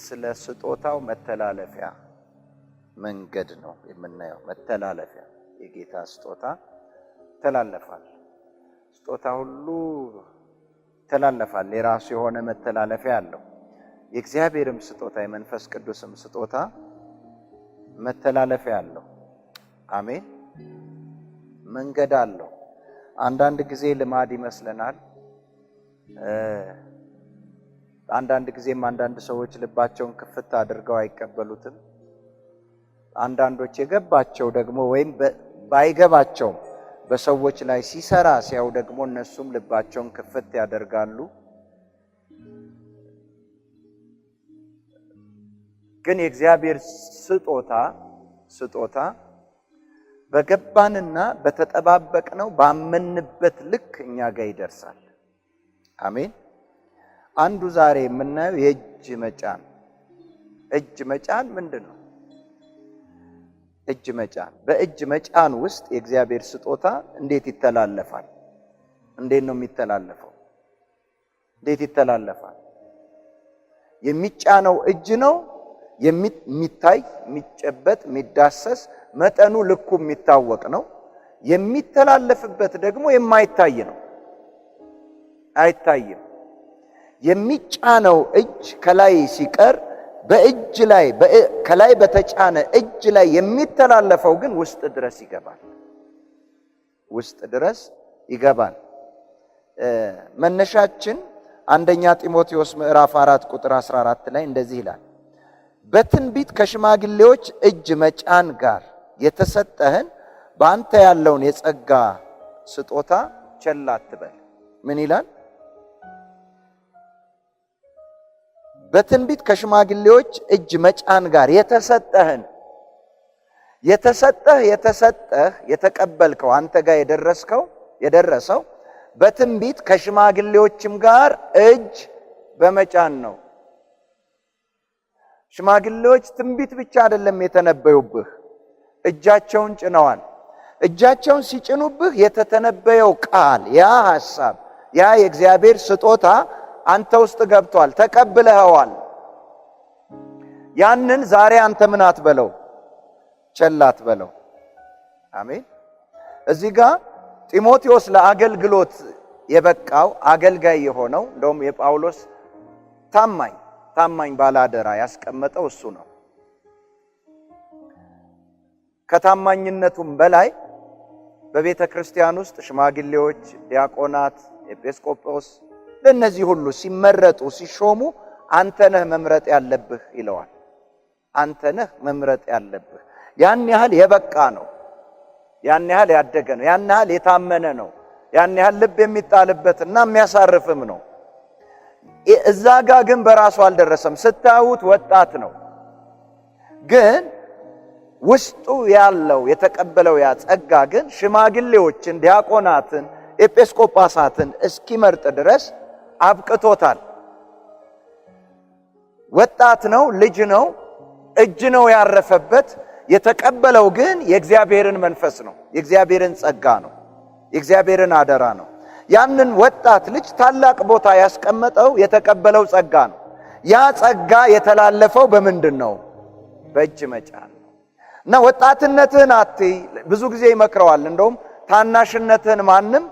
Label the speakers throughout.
Speaker 1: ስለ ስጦታው መተላለፊያ መንገድ ነው የምናየው። መተላለፊያ የጌታ ስጦታ ተላለፋል። ስጦታ ሁሉ ተላለፋል። የራሱ የሆነ መተላለፊያ አለው። የእግዚአብሔርም ስጦታ የመንፈስ ቅዱስም ስጦታ መተላለፊያ አለው። አሜን። መንገድ አለው። አንዳንድ ጊዜ ልማድ ይመስለናል። አንዳንድ ጊዜም አንዳንድ ሰዎች ልባቸውን ክፍት አድርገው አይቀበሉትም። አንዳንዶች የገባቸው ደግሞ ወይም ባይገባቸው በሰዎች ላይ ሲሰራ ሲያው ደግሞ እነሱም ልባቸውን ክፍት ያደርጋሉ። ግን የእግዚአብሔር ስጦታ በገባንና በተጠባበቅነው ባመንበት ልክ እኛ ጋር ይደርሳል። አሜን። አንዱ ዛሬ የምናየው የእጅ መጫን። እጅ መጫን ምንድነው? እጅ መጫን። በእጅ መጫን ውስጥ የእግዚአብሔር ስጦታ እንዴት ይተላለፋል? እንዴት ነው የሚተላለፈው? እንዴት ይተላለፋል? የሚጫነው እጅ ነው። የሚታይ፣ የሚጨበጥ፣ የሚዳሰስ መጠኑ ልኩ የሚታወቅ ነው። የሚተላለፍበት ደግሞ የማይታይ ነው። አይታይም። የሚጫነው እጅ ከላይ ሲቀር በእጅ ላይ ከላይ በተጫነ እጅ ላይ የሚተላለፈው ግን ውስጥ ድረስ ይገባል። ውስጥ ድረስ ይገባል። መነሻችን አንደኛ ጢሞቴዎስ ምዕራፍ 4 ቁጥር 14 ላይ እንደዚህ ይላል። በትንቢት ከሽማግሌዎች እጅ መጫን ጋር የተሰጠህን በአንተ ያለውን የጸጋ ስጦታ ቸል አትበል። ምን ይላል? በትንቢት ከሽማግሌዎች እጅ መጫን ጋር የተሰጠህ የተቀበልከው አንተ ጋር የደረሰው በትንቢት ከሽማግሌዎችም ጋር እጅ በመጫን ነው። ሽማግሌዎች ትንቢት ብቻ አይደለም የተነበዩብህ፣ እጃቸውን ጭነዋል። እጃቸውን ሲጭኑብህ የተተነበየው ቃል፣ ያ ሐሳብ፣ ያ የእግዚአብሔር ስጦታ አንተ ውስጥ ገብቷል፣ ተቀብለኸዋል። ያንን ዛሬ አንተ ምን አትበለው? ቸል አትበለው። አሜን። እዚህ ጋር ጢሞቴዎስ ለአገልግሎት የበቃው አገልጋይ የሆነው እንደውም የጳውሎስ ታማኝ ባላደራ ያስቀመጠው እሱ ነው። ከታማኝነቱም በላይ በቤተ ክርስቲያን ውስጥ ሽማግሌዎች፣ ዲያቆናት፣ ኤጲስቆጶስ ለነዚህ ሁሉ ሲመረጡ ሲሾሙ አንተ ነህ መምረጥ ያለብህ ይለዋል። አንተ ነህ መምረጥ ያለብህ። ያን ያህል የበቃ ነው። ያን ያህል ያደገ ነው። ያን ያህል የታመነ ነው። ያን ያህል ልብ የሚጣልበትና የሚያሳርፍም ነው። እዛ ጋር ግን በራሱ አልደረሰም። ስታዩት ወጣት ነው። ግን ውስጡ ያለው የተቀበለው ያ ጸጋ ግን ሽማግሌዎችን፣ ዲያቆናትን፣ ኤጲስቆጶሳትን እስኪመርጥ ድረስ አብቅቶታል። ወጣት ነው፣ ልጅ ነው፣ እጅ ነው ያረፈበት። የተቀበለው ግን የእግዚአብሔርን መንፈስ ነው፣ የእግዚአብሔርን ጸጋ ነው፣ የእግዚአብሔርን አደራ ነው። ያንን ወጣት ልጅ ታላቅ ቦታ ያስቀመጠው የተቀበለው ጸጋ ነው። ያ ጸጋ የተላለፈው በምንድን ነው? በእጅ መጫን ነው። እና ወጣትነትህን አትይ። ብዙ ጊዜ ይመክረዋል። እንደውም ታናሽነትህን ማንም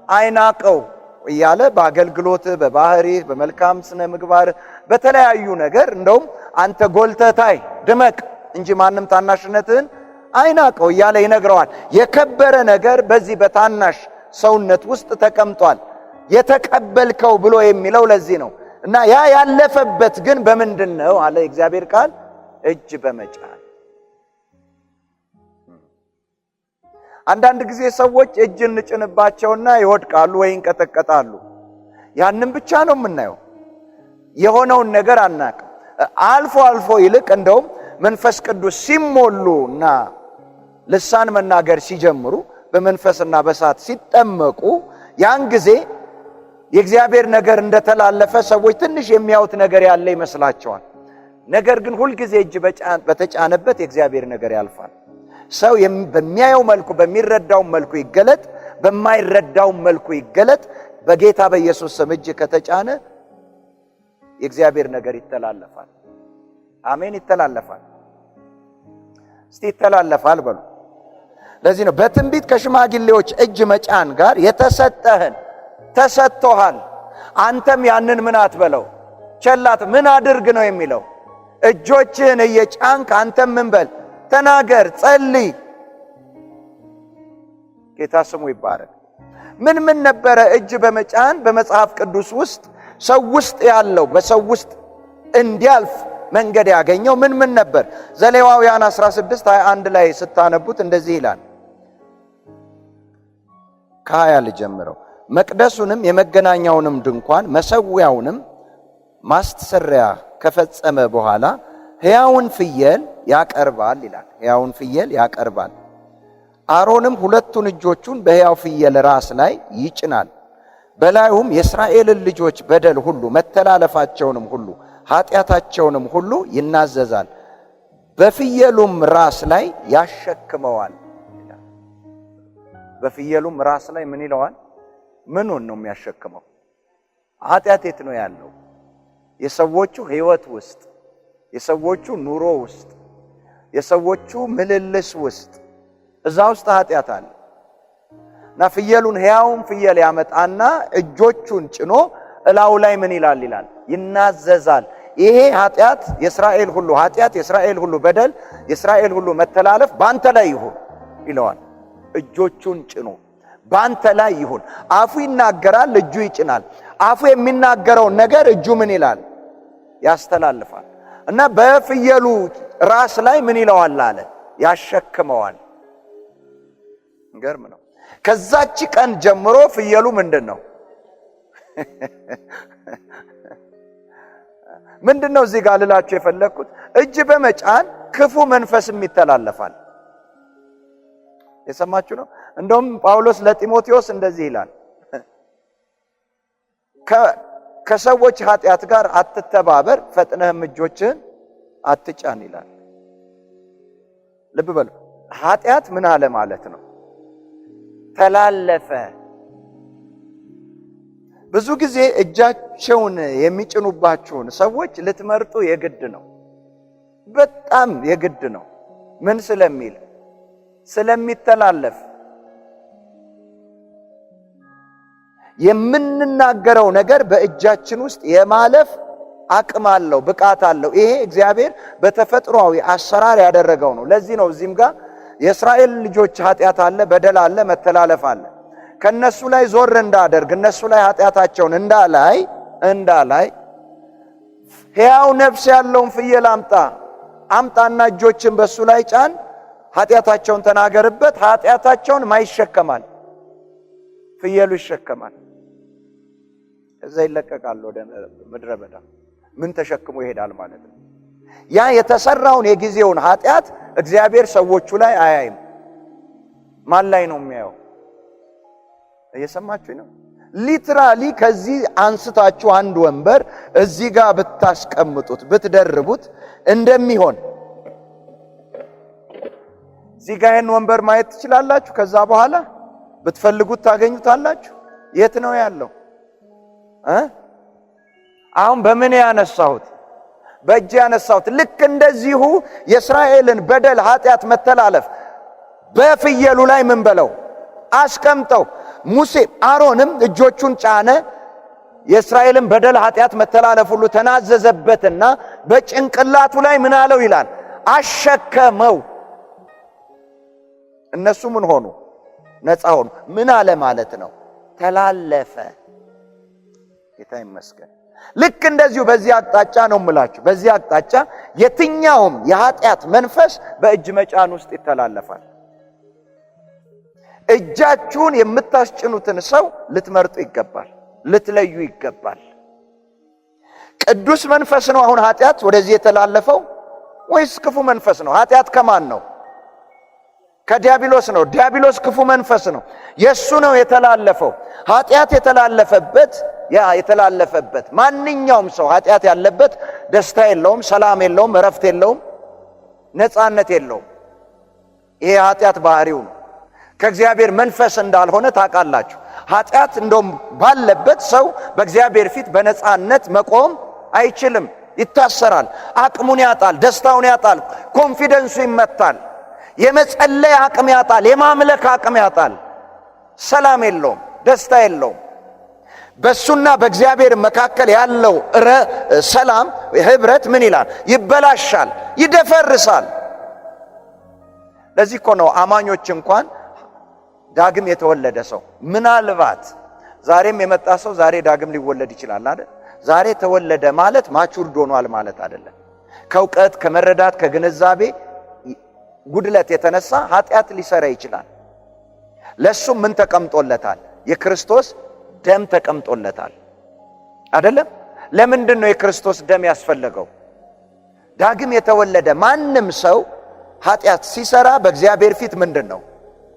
Speaker 1: አይናቀው እያለ በአገልግሎትህ፣ በባህሪህ፣ በመልካም ስነ ምግባር፣ በተለያዩ ነገር እንደውም አንተ ጎልተታይ ድመቅ እንጂ ማንም ታናሽነትህን አይናቀው እያለ ይነግረዋል። የከበረ ነገር በዚህ በታናሽ ሰውነት ውስጥ ተቀምጧል። የተቀበልከው ብሎ የሚለው ለዚህ ነው። እና ያ ያለፈበት ግን በምንድን ነው አለ እግዚአብሔር ቃል? እጅ በመጫን። አንዳንድ ጊዜ ሰዎች እጅ እንጭንባቸውና ይወድቃሉ ወይ ይንቀጠቀጣሉ። ያንን ብቻ ነው የምናየው። የሆነውን ነገር አናውቅም። አልፎ ይልቅ እንደውም መንፈስ ቅዱስ ሲሞሉና ልሳን መናገር ሲጀምሩ በመንፈስና በእሳት ሲጠመቁ ያን ጊዜ የእግዚአብሔር ነገር እንደተላለፈ ሰዎች ትንሽ የሚያዩት ነገር ያለ ይመስላቸዋል። ነገር ግን ሁሉ ጊዜ እጅ በተጫነበት የእግዚአብሔር ነገር ያልፋል። ሰው በሚያየው መልኩ በሚረዳው መልኩ ይገለጥ፣ በማይረዳው መልኩ ይገለጥ፣ በጌታ በኢየሱስ ስም እጅ ከተጫነ የእግዚአብሔር ነገር ይተላለፋል። አሜን። ይተላለፋል። እስቲ ይተላለፋል በሉ። ለዚህ ነው በትንቢት ከሽማግሌዎች እጅ መጫን ጋር የተሰጠህን ተሰጥቶሃል። አንተም ያንን ምን አትበለው ቸላት ምን አድርግ ነው የሚለው። እጆችህን እየጫንክ አንተም ምን በል ተናገር፣ ጸልይ። ጌታ ስሙ ይባረክ። ምን ነበረ እጅ በመጫን በመጽሐፍ ቅዱስ ውስጥ ሰው ውስጥ ያለው በሰው ውስጥ እንዲያልፍ መንገድ ያገኘው ምን ነበር? ዘሌዋውያን 16:21 ላይ ስታነቡት እንደዚህ ይላል። ከ20 ልጀምረው። መቅደሱንም የመገናኛውንም ድንኳን መሠዊያውንም ማስተሰሪያ ከፈጸመ በኋላ ሕያውን ፍየል ያቀርባል ይላል። ሕያውን ፍየል ያቀርባል። አሮንም ሁለቱን እጆቹን በሕያው ፍየል ራስ ላይ ይጭናል። በላዩም የእስራኤልን ልጆች በደል ሁሉ መተላለፋቸውንም ሁሉ ኃጢአታቸውንም ሁሉ ይናዘዛል። በፍየሉም ራስ ላይ ያሸክመዋል። በፍየሉም ራስ ላይ ምን ይለዋል? ምኑን ነው የሚያሸክመው? ኃጢአት የት ነው ያለው? የሰዎቹ ሕይወት ውስጥ፣ የሰዎቹ ኑሮ ውስጥ፣ የሰዎቹ ምልልስ ውስጥ፣ እዛ ውስጥ ኃጢአት አለ እና ፍየሉን ሕያውን ፍየል ያመጣና እጆቹን ጭኖ እላው ላይ ምን ይላል? ይናዘዛል። ይሄ ኃጢአት የእስራኤል ሁሉ ኃጢአት፣ የእስራኤል ሁሉ በደል፣ የእስራኤል ሁሉ መተላለፍ ባንተ ላይ ይሁን ይለዋል። እጆቹን ጭኖ ባንተ ላይ ይሁን። አፉ ይናገራል፣ እጁ ይጭናል። አፉ የሚናገረውን ነገር እጁ ምን ይላል? ያስተላልፋል። እና በፍየሉ ራስ ላይ ምን ይለዋል አለ? ያሸክመዋል። ገርም ነው። ከዛች ቀን ጀምሮ ፍየሉ ምንድነው? ምንድነው? እዚህ ጋር ልላችሁ የፈለኩት እጅ በመጫን ክፉ መንፈስም ይተላለፋል። የሰማችሁ ነው። እንደውም ጳውሎስ ለጢሞቴዎስ እንደዚህ ይላል፣ ከሰዎች ኃጢአት ጋር አትተባበር፣ ፈጥነህም እጆችህን አትጫን ይላል። ልብ በሉ። ኃጢአት ምን አለ ማለት ነው? ተላለፈ። ብዙ ጊዜ እጃቸውን የሚጭኑባችሁን ሰዎች ልትመርጡ የግድ ነው። በጣም የግድ ነው። ምን ስለሚል? ስለሚተላለፍ። የምንናገረው ነገር በእጃችን ውስጥ የማለፍ አቅም አለው፣ ብቃት አለው። ይሄ እግዚአብሔር በተፈጥሯዊ አሰራር ያደረገው ነው። ለዚህ ነው እዚህም ጋር የእስራኤል ልጆች ኃጢአት አለ፣ በደል አለ፣ መተላለፍ አለ። ከነሱ ላይ ዞር እንዳደርግ እነሱ ላይ ኃጢአታቸውን እንዳላይ ሕያው ነፍስ ያለውን ፍየል አምጣና እጆችን በሱ ላይ ጫን፣ ኃጢአታቸውን ተናገርበት። ኃጢአታቸውን ማይሸከማል፣ ፍየሉ ይሸከማል። እዛ ይለቀቃል ወደ ምድረ በዳ። ምን ተሸክሞ ይሄዳል ማለት ነው? ያ የተሰራውን የጊዜውን ኃጢአት እግዚአብሔር ሰዎቹ ላይ አያይም። ማን ላይ ነው የሚያየው? እየሰማችሁ ነው? ሊትራሊ ከዚህ አንስታችሁ አንድ ወንበር እዚህ ጋር ብታስቀምጡት ብትደርቡት እንደሚሆን እዚህ ጋር ይሄን ወንበር ማየት ትችላላችሁ። ከዛ በኋላ ብትፈልጉት ታገኙታላችሁ። የት ነው ያለው? አሁን በምን ያነሳሁት? በእጅ ያነሳሁት። ልክ እንደዚሁ የእስራኤልን በደል፣ ኃጢአት፣ መተላለፍ በፍየሉ ላይ ምን በለው አስቀምጠው። ሙሴ አሮንም እጆቹን ጫነ፣ የእስራኤልን በደል፣ ኃጢአት፣ መተላለፍ ሁሉ ተናዘዘበትና በጭንቅላቱ ላይ ምን አለው ይላል? አሸከመው። እነሱ ምን ሆኑ? ነፃ ሆኑ። ምን አለ ማለት ነው? ተላለፈ። ጌታ ይመስገን። ልክ እንደዚሁ በዚህ አቅጣጫ ነው የምላችሁ። በዚህ አቅጣጫ የትኛውም የኃጢአት መንፈስ በእጅ መጫን ውስጥ ይተላለፋል። እጃችሁን የምታስጭኑትን ሰው ልትመርጡ ይገባል፣ ልትለዩ ይገባል። ቅዱስ መንፈስ ነው አሁን ኃጢአት ወደዚህ የተላለፈው ወይስ ክፉ መንፈስ ነው? ኃጢአት ከማን ነው? ከዲያብሎስ ነው። ዲያብሎስ ክፉ መንፈስ ነው። የሱ ነው የተላለፈው። ኃጢአት የተላለፈበት ማንኛውም ሰው ኃጢአት ያለበት ደስታ የለውም፣ ሰላም የለውም፣ እረፍት የለውም፣ ነፃነት የለውም። ይሄ ኃጢአት ባህሪው ነው። ከእግዚአብሔር መንፈስ እንዳልሆነ ታውቃላችሁ። ኃጢአት እንደውም ባለበት ሰው በእግዚአብሔር ፊት በነፃነት መቆም አይችልም። ይታሰራል፣ አቅሙን ያጣል፣ ደስታውን ያጣል፣ ኮንፊደንሱ ይመታል፣ የመጸለይ አቅም ያጣል፣ የማምለክ አቅም ያጣል፣ ሰላም የለውም፣ ደስታ የለውም። በሱና በእግዚአብሔር መካከል ያለው ሰላም ህብረት ምን ይላል? ይበላሻል፣ ይደፈርሳል። ለዚህ እኮ ነው አማኞች እንኳን ዳግም የተወለደ ሰው ምናልባት ዛሬም የመጣ ሰው ዛሬ ዳግም ሊወለድ ይችላል አይደል? ዛሬ ተወለደ ማለት ማቹርድ ሆኗል ማለት አይደለም። ከእውቀት ከመረዳት ከግንዛቤ ጉድለት የተነሳ ኃጢአት ሊሰራ ይችላል። ለሱም ምን ተቀምጦለታል? የክርስቶስ ደም ተቀምጦለታል አይደለም? ለምንድን ነው የክርስቶስ ደም ያስፈለገው? ዳግም የተወለደ ማንም ሰው ኃጢአት ሲሰራ በእግዚአብሔር ፊት ምንድን ነው?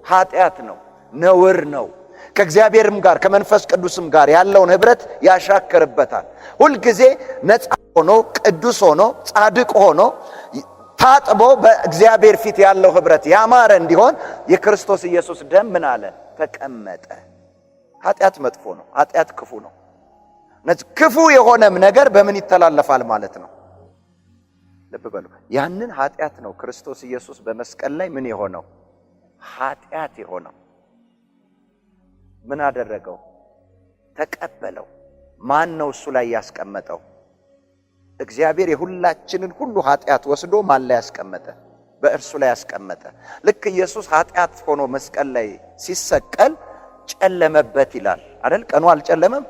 Speaker 1: ኃጢአት ነው፣ ነውር ነው። ከእግዚአብሔርም ጋር ከመንፈስ ቅዱስም ጋር ያለውን ህብረት ያሻክርበታል። ሁልጊዜ ነፃ ሆኖ ቅዱስ ሆኖ ጻድቅ ሆኖ ታጥቦ በእግዚአብሔር ፊት ያለው ህብረት ያማረ እንዲሆን የክርስቶስ ኢየሱስ ደም ምን አለ? ተቀመጠ። ኃጢአት መጥፎ ነው። ኃጢአት ክፉ ነው። ክፉ የሆነም ነገር በምን ይተላለፋል ማለት ነው? ልብ በሉ። ያንን ኃጢአት ነው ክርስቶስ ኢየሱስ በመስቀል ላይ ምን የሆነው? ኃጢአት የሆነው። ምን አደረገው? ተቀበለው። ማን ነው እሱ ላይ ያስቀመጠው? እግዚአብሔር የሁላችንን ሁሉ ኃጢአት ወስዶ ማን ላይ ያስቀመጠ? በእርሱ ላይ ያስቀመጠ። ልክ ኢየሱስ ኃጢአት ሆኖ መስቀል ላይ ሲሰቀል ጨለመበት ይላል አይደል? ቀኑ አልጨለመም?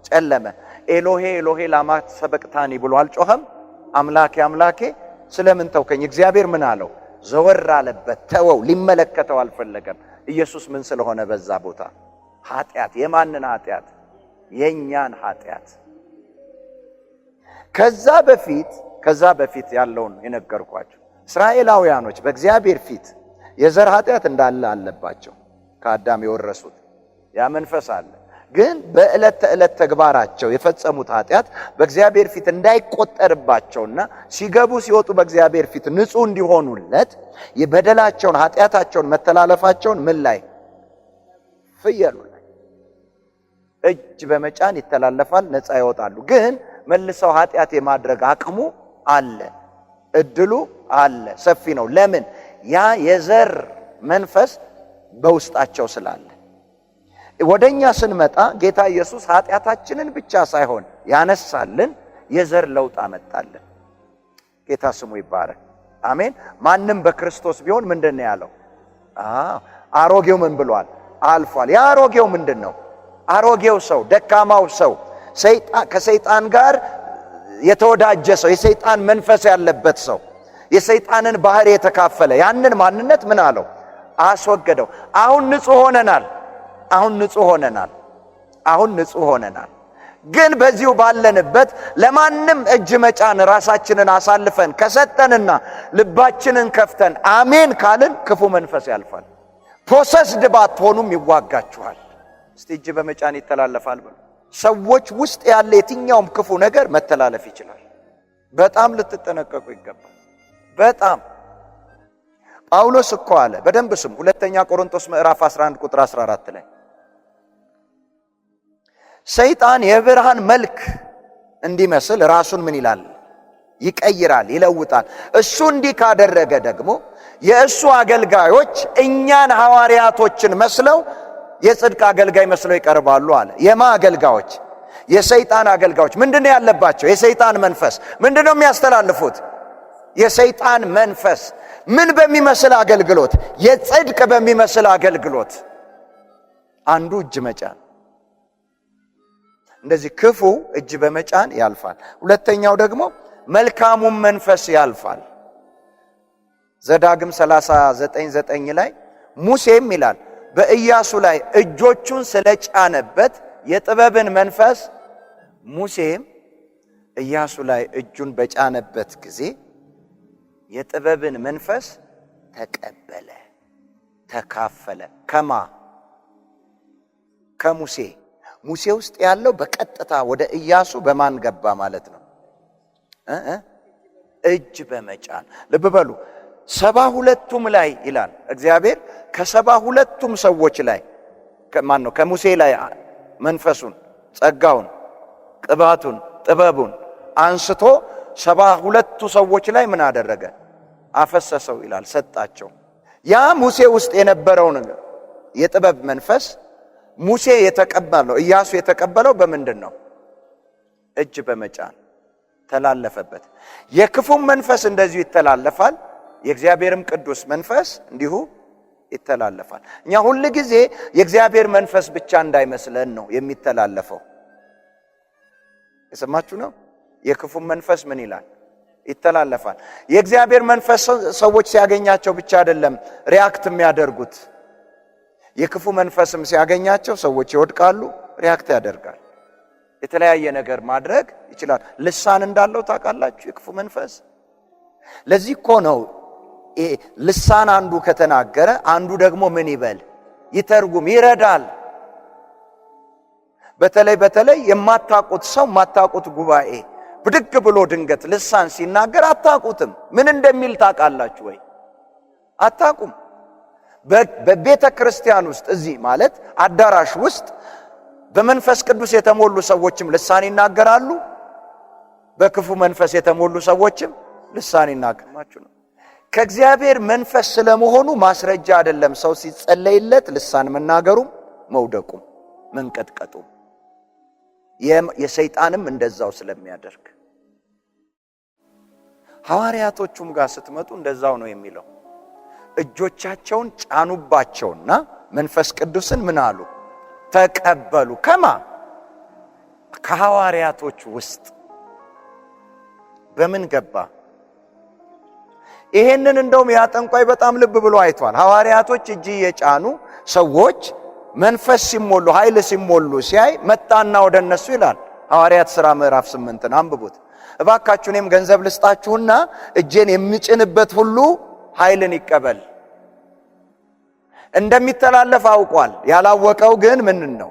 Speaker 1: ጨለመ። ኤሎሄ ኤሎሄ ላማ ሰበቅታኒ ብሎ አልጮኸም? አምላኬ አምላኬ ስለምን ተውከኝ? እግዚአብሔር ምን አለው? ዘወር አለበት፣ ተወው። ሊመለከተው አልፈለገም። ኢየሱስ ምን ስለሆነ በዛ ቦታ? ኃጢአት። የማንን ኃጢአት? የኛን ኃጢአት። ከዛ በፊት ያለውን የነገርኳችሁ እስራኤላውያኖች በእግዚአብሔር ፊት የዘር ኃጢአት እንዳለ አለባቸው። ከአዳም የወረሱት ያ መንፈስ አለ። ግን በዕለት ተዕለት ተግባራቸው የፈጸሙት ኃጢአት በእግዚአብሔር ፊት እንዳይቆጠርባቸውና ሲገቡ ሲወጡ በእግዚአብሔር ፊት ንጹህ እንዲሆኑለት የበደላቸውን ኃጢአታቸውን መተላለፋቸውን ምን ላይ? ፍየሉ ላይ እጅ በመጫን ይተላለፋል፣ ነፃ ይወጣሉ። ግን መልሰው ኃጢአት የማድረግ አቅሙ አለ፣ እድሉ አለ፣ ሰፊ ነው። ለምን? ያ የዘር መንፈስ በውስጣቸው ስላለ። ወደኛ ስንመጣ ጌታ ኢየሱስ ኃጢአታችንን ብቻ ሳይሆን ያነሳልን የዘር ለውጥ አመጣልን። ጌታ ስሙ ይባረክ። አሜን። ማንም በክርስቶስ ቢሆን ምንድነው ያለው? አሮጌው ምን ብሏል? አልፏል። ያ አሮጌው ምንድነው? አሮጌው ሰው፣ ደካማው ሰው፣ ከሰይጣን ጋር የተወዳጀ ሰው፣ የሰይጣን መንፈስ ያለበት ሰው፣ የሰይጣንን ባህሪ የተካፈለ ያንን ማንነት ምን አለው? አስወገደው። አሁን ንጹህ ሆነናል። አሁን ንጹህ ሆነናል። ግን በዚሁ ባለንበት ለማንም እጅ መጫን ራሳችንን አሳልፈን ከሰጠንና ልባችንን ከፍተን አሜን ካልን ክፉ መንፈስ ያልፋል። ፕሮሰስድ ባትሆኑም ይዋጋችኋል። እስቲ እጅ በመጫን ይተላለፋል ብሎ ሰዎች ውስጥ ያለ የትኛውም ክፉ ነገር መተላለፍ ይችላል። በጣም ልትጠነቀቁ ይገባል። በጣም ጳውሎስ እኮ አለ፣ በደንብ ስም፣ ሁለተኛ ቆሮንቶስ ምዕራፍ 11 ቁጥር 14 ላይ ሰይጣን የብርሃን መልክ እንዲመስል ራሱን ምን ይላል? ይቀይራል፣ ይለውጣል። እሱ እንዲህ ካደረገ ደግሞ የእሱ አገልጋዮች እኛን ሐዋርያቶችን መስለው የጽድቅ አገልጋይ መስለው ይቀርባሉ አለ። የማ አገልጋዮች? የሰይጣን አገልጋዮች። ምንድነው ያለባቸው? የሰይጣን መንፈስ። ምንድነው የሚያስተላልፉት? የሰይጣን መንፈስ። ምን በሚመስል አገልግሎት? የጽድቅ በሚመስል አገልግሎት። አንዱ እጅ መጫን፣ እንደዚህ ክፉ እጅ በመጫን ያልፋል። ሁለተኛው ደግሞ መልካሙን መንፈስ ያልፋል። ዘዳግም 39:9 ላይ ሙሴም ይላል በኢያሱ ላይ እጆቹን ስለጫነበት የጥበብን መንፈስ፣ ሙሴም ኢያሱ ላይ እጁን በጫነበት ጊዜ የጥበብን መንፈስ ተቀበለ፣ ተካፈለ። ከሙሴ ሙሴ ውስጥ ያለው በቀጥታ ወደ ኢያሱ በማን ገባ ማለት ነው? እጅ በመጫን። ልብ በሉ 72ቱም ላይ ይላል እግዚአብሔር ከ72ቱም ሰዎች ላይ ማን ነው? ከሙሴ ላይ መንፈሱን፣ ጸጋውን፣ ቅባቱን፣ ጥበቡን አንስቶ 72ቱ ሰዎች ላይ ምን አደረገ? አፈሰሰው ይላል፣ ሰጣቸው። ያ ሙሴ ውስጥ የነበረው ነገር የጥበብ መንፈስ ሙሴ የተቀበለው ኢያሱ የተቀበለው በምንድን ነው? እጅ በመጫን ተላለፈበት። የክፉም መንፈስ እንደዚሁ ይተላለፋል፣ የእግዚአብሔርም ቅዱስ መንፈስ እንዲሁ ይተላለፋል። እኛ ሁሉ ጊዜ የእግዚአብሔር መንፈስ ብቻ እንዳይመስለን ነው የሚተላለፈው። የሰማችሁ ነው? የክፉም መንፈስ ምን ይላል? ይተላለፋል። የእግዚአብሔር መንፈስ ሰዎች ሲያገኛቸው ብቻ አይደለም ሪአክት የሚያደርጉት። የክፉ መንፈስም ሲያገኛቸው ሰዎች ይወድቃሉ፣ ሪአክት ያደርጋል። የተለያየ ነገር ማድረግ ይችላል። ልሳን እንዳለው ታውቃላችሁ የክፉ መንፈስ። ለዚህ እኮ ነው ልሳን አንዱ ከተናገረ አንዱ ደግሞ ምን ይበል? ይተርጉም፣ ይረዳል። በተለይ የማታውቁት ሰው የማታውቁት ጉባኤ ብድግ ብሎ ድንገት ልሳን ሲናገር አታውቁትም። ምን እንደሚል ታውቃላችሁ ወይ? አታውቁም። በቤተ ክርስቲያን ውስጥ እዚህ ማለት አዳራሽ ውስጥ በመንፈስ ቅዱስ የተሞሉ ሰዎችም ልሳን ይናገራሉ፣ በክፉ መንፈስ የተሞሉ ሰዎችም ልሳን ይናገራሉ ነው። ከእግዚአብሔር መንፈስ ስለመሆኑ ማስረጃ አይደለም ሰው ሲጸለይለት ልሳን መናገሩም መውደቁም መንቀጥቀጡም። የሰይጣንም እንደዛው ስለሚያደርግ ሐዋርያቶቹም ጋር ስትመጡ እንደዛው ነው የሚለው። እጆቻቸውን ጫኑባቸውና መንፈስ ቅዱስን ምን አሉ? ተቀበሉ። ከማ? ከሐዋርያቶች ውስጥ። በምን ገባ? ይሄንን እንደውም ያጠንቋይ በጣም ልብ ብሎ አይቷል። ሐዋርያቶች እጅ የጫኑ ሰዎች መንፈስ ሲሞሉ ኃይል ሲሞሉ ሲያይ መጣና ወደ እነሱ ይላል። ሐዋርያት ሥራ ምዕራፍ 8 አንብቡት እባካችሁ። እኔም ገንዘብ ልስጣችሁና እጄን የሚጭንበት ሁሉ ኃይልን ይቀበል። እንደሚተላለፍ አውቋል። ያላወቀው ግን ምን ነው?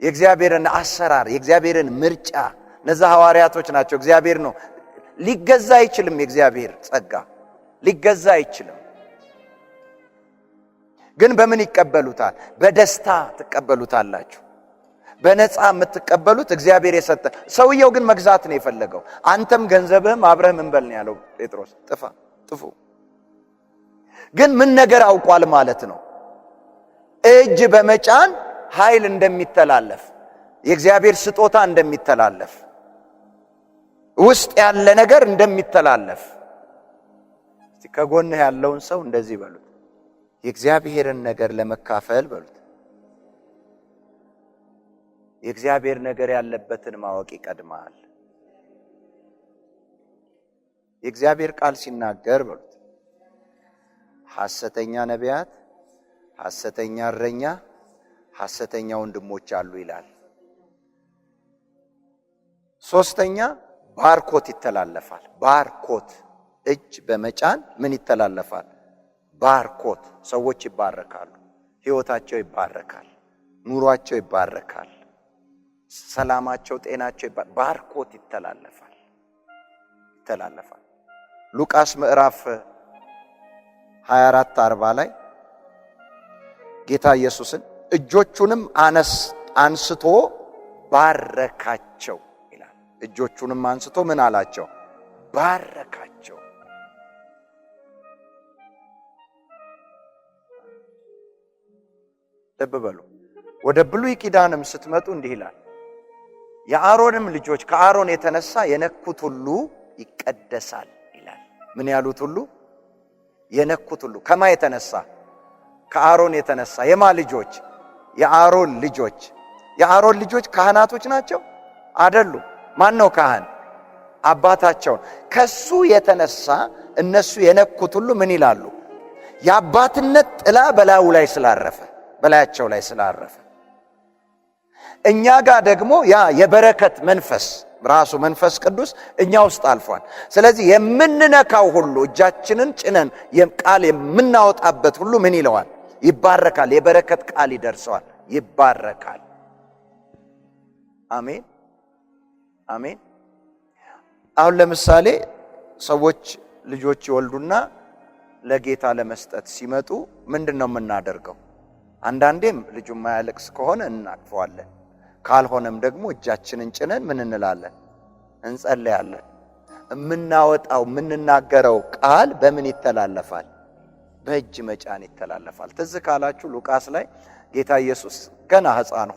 Speaker 1: የእግዚአብሔርን አሰራር የእግዚአብሔርን ምርጫ። እነዛ ሐዋርያቶች ናቸው። እግዚአብሔር ነው። ሊገዛ አይችልም። የእግዚአብሔር ጸጋ ሊገዛ አይችልም። ግን በምን ይቀበሉታል? በደስታ ትቀበሉታላችሁ። በነፃ የምትቀበሉት እግዚአብሔር የሰጠ። ሰውየው ግን መግዛት ነው የፈለገው። አንተም ገንዘብህም አብረህ ምን በል ነው ያለው ጴጥሮስ። ጥፉ። ግን ምን ነገር አውቋል ማለት ነው? እጅ በመጫን ኃይል እንደሚተላለፍ፣ የእግዚአብሔር ስጦታ እንደሚተላለፍ፣ ውስጥ ያለ ነገር እንደሚተላለፍ። እስቲ ከጎንህ ያለውን ሰው እንደዚህ በሉት፣ የእግዚአብሔርን ነገር ለመካፈል በሉት። የእግዚአብሔር ነገር ያለበትን ማወቅ ይቀድማል። የእግዚአብሔር ቃል ሲናገር በሉት ሐሰተኛ ነቢያት፣ ሐሰተኛ እረኛ፣ ሐሰተኛ ወንድሞች አሉ ይላል። ሶስተኛ ባርኮት ይተላለፋል። ባርኮት እጅ በመጫን ምን ይተላለፋል? ባርኮት። ሰዎች ይባረካሉ፣ ሕይወታቸው ይባረካል፣ ኑሯቸው ይባረካል፣ ሰላማቸው፣ ጤናቸው ባርኮት ይተላለፋል። ሉቃስ ምዕራፍ 24:40 ላይ ጌታ ኢየሱስን እጆቹንም አንስቶ ባረካቸው ይላል። እጆቹንም አንስቶ ምን አላቸው? ባረካቸው። ልብ በሉ። ወደ ብሉይ ኪዳንም ስትመጡ እንዲህ ይላል፣ የአሮንም ልጆች ከአሮን የተነሳ የነኩት ሁሉ ይቀደሳል ይላል። ምን ያሉት ሁሉ? የነኩት ሁሉ። ከማ የተነሳ? ከአሮን የተነሳ። የማ ልጆች? የአሮን ልጆች። የአሮን ልጆች ካህናቶች ናቸው አይደሉም? ማን ነው ካህን? አባታቸውን። ከሱ የተነሳ እነሱ የነኩት ሁሉ ምን ይላሉ? የአባትነት ጥላ በላያቸው ላይ ስላረፈ እኛ ጋር ደግሞ ያ የበረከት መንፈስ ራሱ መንፈስ ቅዱስ እኛ ውስጥ አልፏል። ስለዚህ የምንነካው ሁሉ እጃችንን ጭነን ቃል የምናወጣበት ሁሉ ምን ይለዋል? ይባረካል። የበረከት ቃል ይደርሰዋል፣ ይባረካል። አሜን አሜን። አሁን ለምሳሌ ሰዎች ልጆች ይወልዱና ለጌታ ለመስጠት ሲመጡ ምንድነው የምናደርገው? አንዳንዴም ልጁ ማያለቅስ ከሆነ እናቅፈዋለን። ካልሆነም ደግሞ እጃችንን ጭነን ምን እንላለን? እንጸልያለን። የምናወጣው የምንናገረው ቃል በምን ይተላለፋል? በእጅ መጫን ይተላለፋል። ትዝ ካላችሁ ሉቃስ ላይ ጌታ ኢየሱስ ገና ሕፃን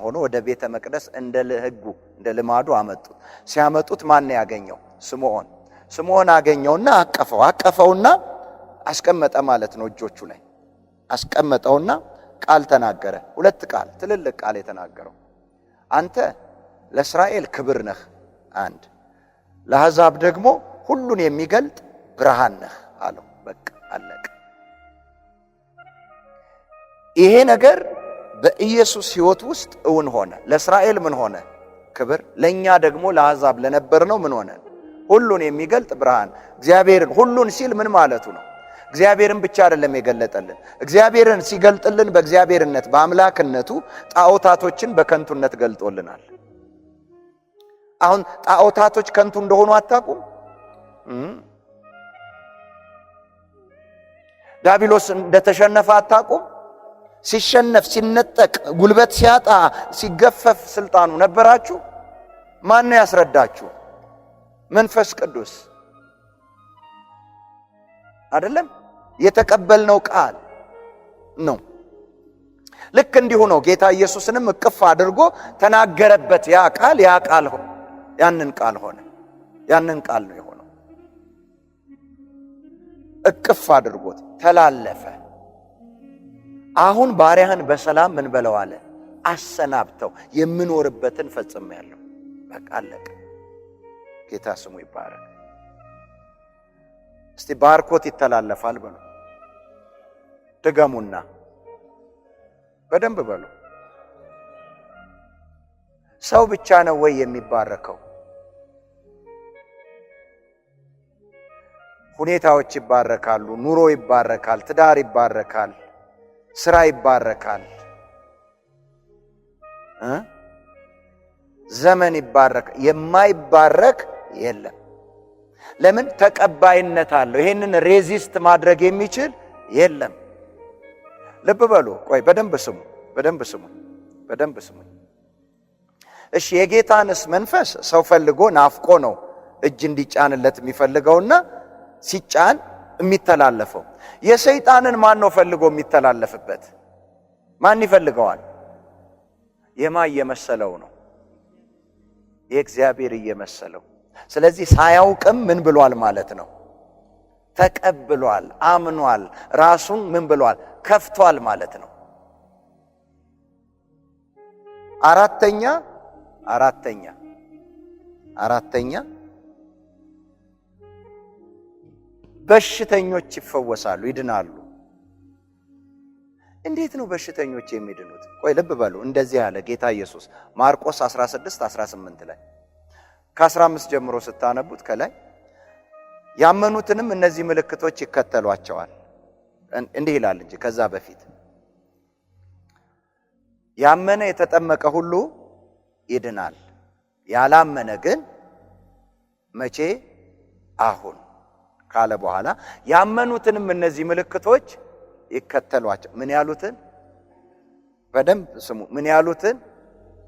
Speaker 1: ሆኖ ወደ ቤተ መቅደስ እንደ ሕጉ እንደ ልማዱ አመጡት። ሲያመጡት ማን ያገኘው? ስምዖን አገኘውና አቀፈውና አስቀመጠ ማለት ነው። እጆቹ ላይ አስቀመጠውና ቃል ተናገረ። 2 ቃል፣ ትልልቅ ቃል የተናገረው አንተ ለእስራኤል ክብር ነህ፣ አንድ ለአሕዛብ ደግሞ ሁሉን የሚገልጥ ብርሃን ነህ አለው። በቃ አለቀ። ይሄ ነገር በኢየሱስ ሕይወት ውስጥ እውን ሆነ። ለእስራኤል ምን ሆነ? ክብር። ለኛ ደግሞ ለአሕዛብ ለነበርነው ምን ሆነ? ሁሉን የሚገልጥ ብርሃን። እግዚአብሔርን ሁሉን ሲል ምን ማለቱ ነው? እግዚአብሔርን ብቻ አይደለም የገለጠልን። እግዚአብሔርን ሲገልጥልን በእግዚአብሔርነት በአምላክነቱ ጣዖታቶችን በከንቱነት ገልጦልናል። አሁን ጣዖታቶች ከንቱ እንደሆኑ አታውቁም? ዲያብሎስ እንደተሸነፈ አታውቁም? ሲሸነፍ፣ ሲነጠቅ፣ ጉልበት ሲያጣ፣ ሲገፈፍ ስልጣኑ ነበራችሁ? ማን ነው ያስረዳችሁ? መንፈስ ቅዱስ አይደለም? የተቀበልነው ቃል ነው። ልክ እንዲሁ ነው። ጌታ ኢየሱስንም እቅፍ አድርጎ ተናገረበት። ያ ቃል ያንን ቃል ሆነ። ያንን ቃል ነው የሆነው። እቅፍ አድርጎት ተላለፈ። አሁን ባሪያህን በሰላም ምን በለው አለ? አሰናብተው፣ የምኖርበትን ፈጽሜያለሁ። በቃ አለቀ። ጌታ ስሙ ይባረክ። እስቲ ባርኮት ይተላለፋል በሉ። ድገሙና በደንብ በሉ። ሰው ብቻ ነው ወይ የሚባረከው? ሁኔታዎች ይባረካሉ፣ ኑሮ ይባረካል፣ ትዳር ይባረካል፣ ስራ ይባረካል፣ ዘመን ይባረካል። የማይባረክ የለም። ለምን? ተቀባይነት አለው። ይሄንን ሬዚስት ማድረግ የሚችል የለም። ልብ በሉ። ቆይ በደንብ ስሙ። እሺ የጌታንስ መንፈስ ሰው ፈልጎ ናፍቆ ነው እጅ እንዲጫንለት የሚፈልገውና ሲጫን የሚተላለፈው። የሰይጣንን ማን ነው ፈልጎ የሚተላለፍበት? ማን ይፈልገዋል? እየመሰለው ነው። የእግዚአብሔር እየመሰለው። ስለዚህ ሳያውቅም ምን ብሏል ማለት ነው? ተቀብሏል፣ አምኗል፣ ራሱን ምን ብሏል? ከፍቷል ማለት ነው። አራተኛ በሽተኞች ይፈወሳሉ፣ ይድናሉ። እንዴት ነው በሽተኞች የሚድኑት? ቆይ ልብ በሉ። እንደዚህ ያለ ጌታ ኢየሱስ ማርቆስ 16:18 ላይ ከ15 ጀምሮ ስታነቡት ከላይ ያመኑትንም እነዚህ ምልክቶች ይከተሏቸዋል። እንዲህ ይላል እንጂ ከዛ በፊት ያመነ የተጠመቀ ሁሉ ይድናል፣ ያላመነ ግን መቼ? አሁን ካለ በኋላ ያመኑትንም እነዚህ ምልክቶች ይከተሏቸው። ምን ያሉትን? በደንብ ስሙ። ምን ያሉትን?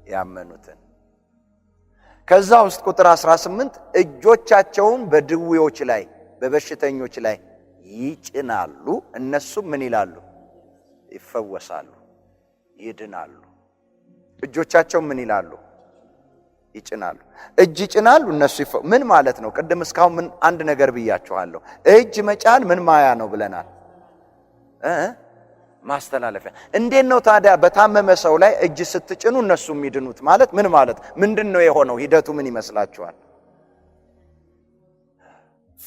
Speaker 1: ያመኑትን። ከዛ ውስጥ ቁጥር 18 እጆቻቸውን በድዌዎች ላይ በበሽተኞች ላይ ይጭናሉ፣ እነሱም ምን ይላሉ? ይፈወሳሉ፣ ይድናሉ። እጆቻቸውን ምን ይላሉ? ይጭናሉ። እጅ ይጭናሉ፣ እነሱ ምን ማለት ነው? ቅድም እስካሁን ምን አንድ ነገር ብያችኋለሁ። እጅ መጫን ምን ማያ ነው ብለናል? ማስተላለፊያ። እንዴት ነው ታዲያ በታመመ ሰው ላይ እጅ ስትጭኑ እነሱ የሚድኑት ማለት ምን ማለት? ምንድነው የሆነው? ሂደቱ ምን ይመስላችኋል?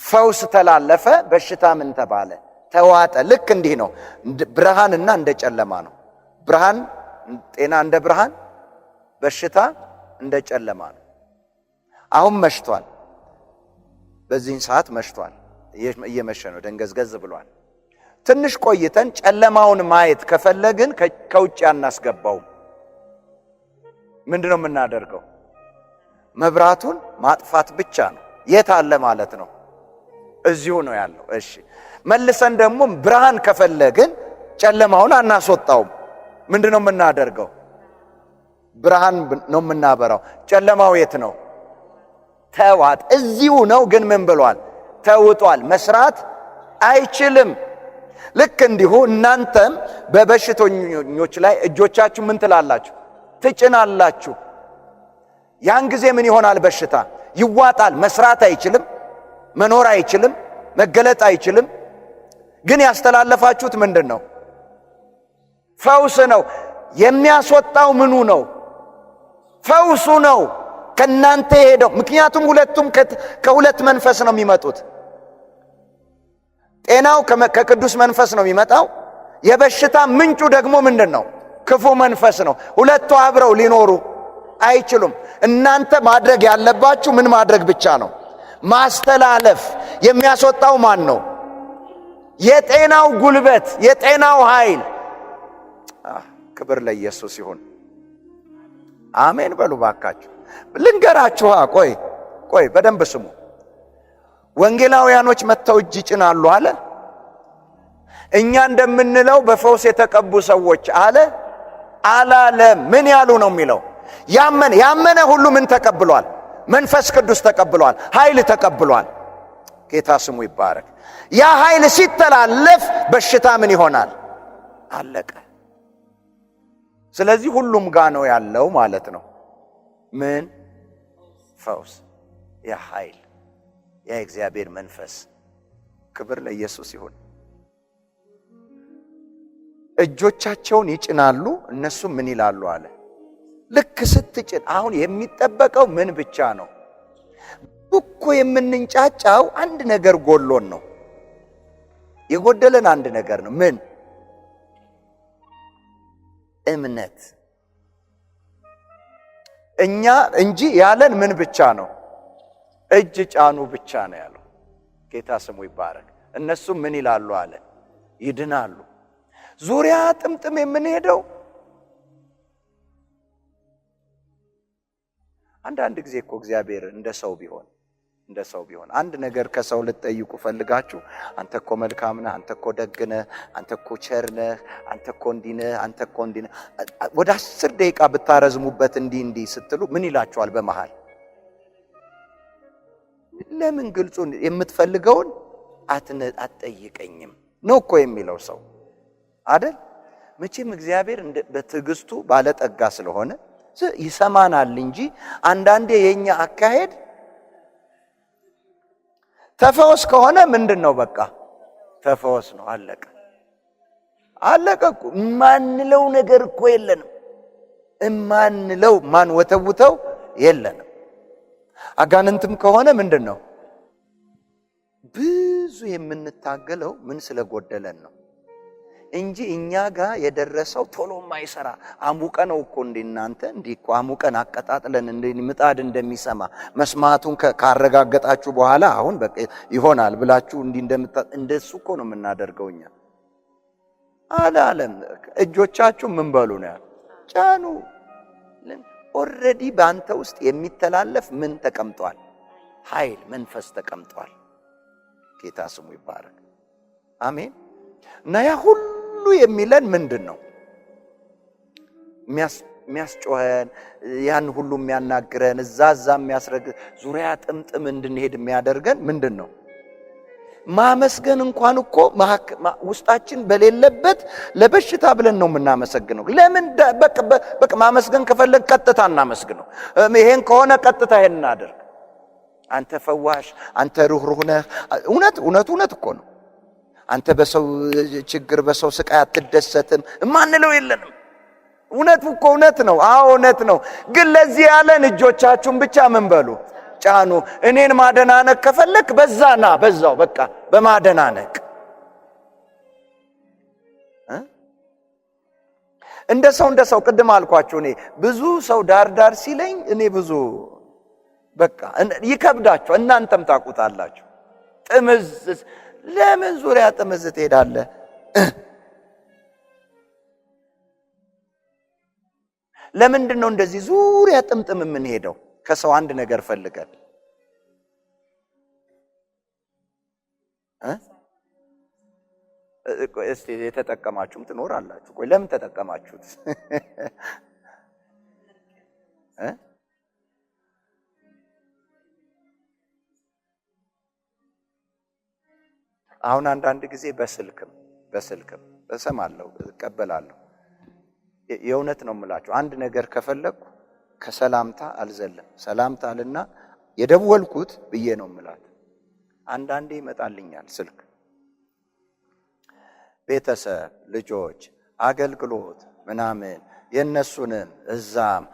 Speaker 1: ፈውስ ተላለፈ፣ በሽታ ምን ተባለ? ተዋጠ። ልክ እንዲህ ነው። ብርሃንና እንደ ጨለማ ነው። ብርሃን ጤና እንደ ብርሃን፣ በሽታ እንደ ጨለማ ነው። አሁን መሽቷል። በዚህን ሰዓት መሽቷል። እየመሸ ነው። ደንገዝገዝ ብሏል። ትንሽ ቆይተን ጨለማውን ማየት ከፈለግን ከውጭ አናስገባውም። ምንድነው የምናደርገው? መብራቱን ማጥፋት ብቻ ነው። የት አለ ማለት ነው? እዚሁ ነው ያለው። እሺ መልሰን ደግሞ ብርሃን ከፈለግን ጨለማውን አናስወጣውም። ምንድነው የምናደርገው? ብርሃን ነው የምናበራው። ጨለማው የት ነው? ተዋጥ። እዚሁ ነው ግን ምን ብሏል? ተውጧል። መስራት አይችልም። ልክ እንዲሁ እናንተም በበሽተኞች ላይ እጆቻችሁ ምን ትላላችሁ? ትጭናላችሁ። ያን ጊዜ ምን ይሆናል? በሽታ ይዋጣል። መስራት አይችልም፣ መኖር አይችልም፣ መገለጥ አይችልም። ግን ያስተላለፋችሁት ምንድን ነው? ፈውስ ነው። የሚያስወጣው ምኑ ነው? ፈውሱ ነው ከናንተ ሄደው። ምክንያቱም ሁለቱም ከሁለት መንፈስ ነው የሚመጡት። ጤናው ከቅዱስ መንፈስ ነው የሚመጣው። የበሽታ ምንጩ ደግሞ ምንድን ነው? ክፉ መንፈስ ነው። ሁለቱ አብረው ሊኖሩ አይችሉም። እናንተ ማድረግ ያለባችሁ ምን ማድረግ ብቻ ነው? ማስተላለፍ። የሚያስወጣው ማን ነው? የጤናው ጉልበት፣ የጤናው ኃይል። ክብር ለኢየሱስ ይሁን። አሜን በሉ ባካችሁ። ልንገራችሁ፣ ቆይ በደንብ ስሙ። ወንጌላውያኖች መጥተው እጅ ይጭናሉ አለ። እኛ እንደምንለው በፈውስ የተቀቡ ሰዎች አለ አላለም። ምን ያሉ ነው የሚለው? ያመነ ሁሉ ምን ተቀብሏል? መንፈስ ቅዱስ ተቀብሏል፣ ኃይል ተቀብሏል። ጌታ ስሙ ይባረክ። ያ ኃይል ሲተላለፍ በሽታ ምን ይሆናል? አለቀ። ስለዚህ ሁሉም ጋር ነው ያለው ማለት ነው። ምን? ፈውስ። ያ ኃይል፣ ያ እግዚአብሔር መንፈስ። ክብር ለኢየሱስ ይሁን። እጆቻቸውን ይጭናሉ፣ እነሱም ምን ይላሉ አለ። ልክ ስትጭን አሁን የሚጠበቀው ምን ብቻ ነው? እኮ የምንንጫጫው አንድ ነገር ጎሎን ነው። የጎደለን አንድ ነገር ነው። ምን? እምነት። እኛ እንጂ ያለን ምን ብቻ ነው? እጅ ጫኑ ብቻ ነው ያለው። ጌታ ስሙ ይባረክ። እነሱም ምን ይላሉ አለ? ይድናሉ። ዙሪያ ጥምጥም የምንሄደው አንዳንድ ጊዜ እኮ እግዚአብሔር እንደ ሰው ቢሆን አንድ ነገር ከሰው ልትጠይቁ ፈልጋችሁ አንተ እኮ መልካም ነህ፣ አንተ እኮ ደግ ነህ፣ አንተ እኮ ቸር ነህ፣ አንተ እኮ እንዲህ ነህ፣ አንተ እኮ እንዲህ ነህ፣ ወደ 10 ደቂቃ ብታረዝሙበት እንዲህ ስትሉ ምን ይላችኋል? በመሃል ለምን ግልጹ የምትፈልገውን አትጠይቀኝም ነው እኮ የሚለው ሰው አይደል? መቼም እግዚአብሔር በትዕግስቱ ባለጠጋ ስለሆነ ይሰማናል እንጂ አንዳንዴ የኛ አካሄድ ተፈወስ ከሆነ ምንድነው? በቃ ተፈወስ ነው፣ አለቀ እኮ። ማንለው ነገር እኮ የለንም። ማንወተውተው የለንም። አጋንንትም ከሆነ ምንድነው? ብዙ የምንታገለው ምን ስለጎደለን ነው እንጂ እኛ ጋር የደረሰው ቶሎ ማይሰራ አሙቀነው እኮ እናንተ እኮ አሙቀን አቀጣጥለን ምጣድ እንደሚሰማ መስማቱን ካረጋገጣችሁ በኋላ አሁን በቃ ይሆናል ብላችሁ እንደሱ እኮ ነው የምናደርገው እኛ። አላለም። እጆቻችሁ ምን በሉ ነው ያለው? ጫኑ። ኦሬዲ በአንተ ውስጥ የሚተላለፍ ምን ተቀምጧል? ኃይል፣ መንፈስ ተቀምጧል። ጌታ ስሙ ይባረክ። አሜን። እና ያ ሁሉ የሚለን ምንድን ነው? የሚያስጮኸን፣ ያን ሁሉ የሚያናግረን፣ እዛ የሚያስረግ ዙሪያ ጥምጥም እንድንሄድ የሚያደርገን ምንድን ነው? ማመስገን እንኳን እኮ ውስጣችን በሌለበት ለበሽታ ብለን ነው የምናመሰግነው። ለምን? በቃ ማመስገን ከፈለግ ቀጥታ እናመስግነው። ይሄን ከሆነ ቀጥታ ይሄን እናደርግ። አንተ ፈዋሽ፣ አንተ ሩህሩህ ነህ። እውነት እኮ ነው። አንተ በሰው ችግር በሰው ስቃይ አትደሰትም ማንለው የለንም። እውነት ነው። አዎ እውነት ነው። ግን ለዚህ ያለን እጆቻችሁን ብቻ ምን በሉ? ጫኑ። እኔን ማደናነቅ ከፈለክ በዛው በቃ በማደናነቅ እንደ ሰው ቅድም አልኳችሁ። እኔ ብዙ ሰው ዳር ሲለኝ እኔ ብዙ በቃ ይከብዳችሁ። እናንተም ታውቁታላችሁ። ጥምዝ ለምን ዙሪያ ጥምዝ ትሄዳለህ? ለምንድን ነው እንደዚህ ዙሪያ ጥምጥም የምንሄደው? ከሰው አንድ ነገር ፈልገን እስቲ የተጠቀማችሁም ትኖራላችሁ። ቆይ ለምን ተጠቀማችሁት? አሁን አንዳንድ ጊዜ በስልክም እሰማለሁ እቀበላለሁ። የእውነት ነው የምላችሁ። አንድ ነገር ከፈለኩ ከሰላምታ አልዘለም። ሰላምታ አልና የደወልኩት ብዬ ነው የምላት። አንዳንዴ ይመጣልኛል ስልክ፣ ቤተሰብ፣ ልጆች፣ አገልግሎት ምናምን የነሱንም እዛም